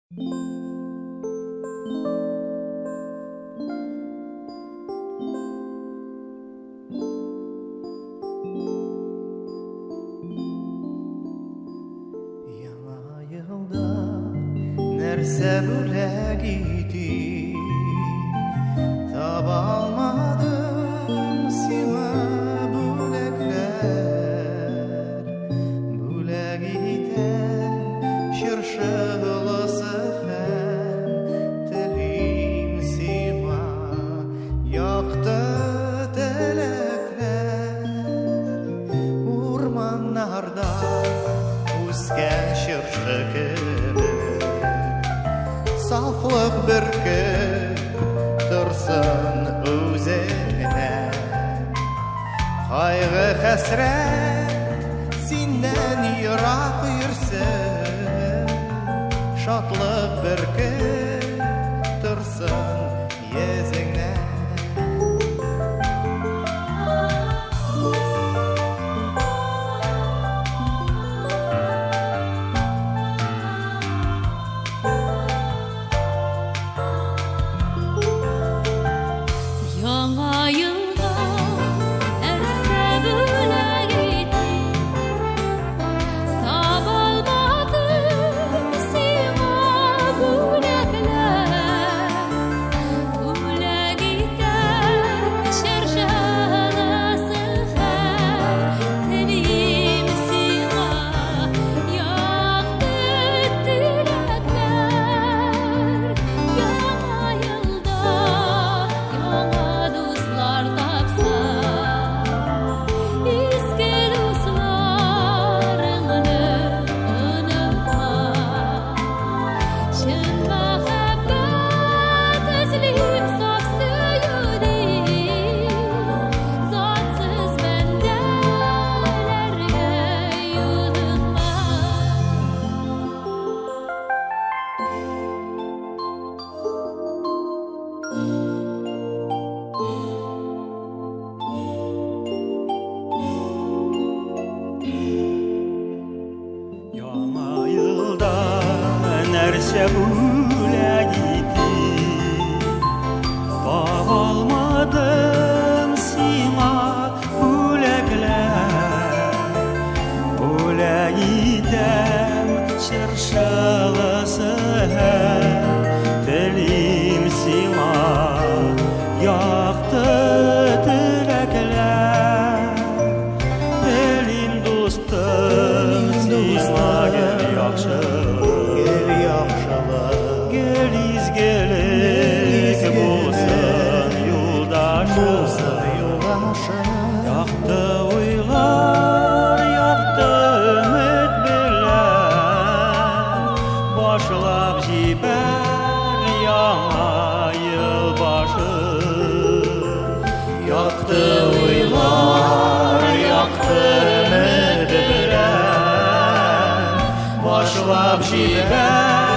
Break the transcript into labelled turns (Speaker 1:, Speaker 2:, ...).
Speaker 1: Яңа елда нәрсә бүләк ити, таба алмадым сиңа бүләкләр. Бүләк итәм чыршылысы һәм телим сиңа якты теләкләр. Урманнарда үскән чыршы кебек, сафлык бөркеп торсын үзенә. Кайгы хәсрәт синнән ерак йөрсен, шатлык бөркеп торсын йөзеңнә.
Speaker 2: Яңа елда нәрсә бүләк ити, таба алмадым сиңа бүләкләр. Бүләк итәм чыршылысы һәм телим сиңа якты теләкләр. Яңа елда яңа дуслар тапса, иске дусларыңны онытма. Чын мәхәббәт эзлим саф сөюди, затсыз бәндәләргә юлыкма.
Speaker 1: Яңа елда нәрсә бүләк ити, таба алмадым сиңа бүләкләр. Бүләк итәм чыршылысы һәм телим сиңа якты теләкләр. Телим дустым сиңа гел яхшылык, гел изгелек булсын юлдашым. Якты уйлар, якты өмет белән башлап җибәр яңа ел башын. Якты уйлар, якты өмет белән башлап җибәр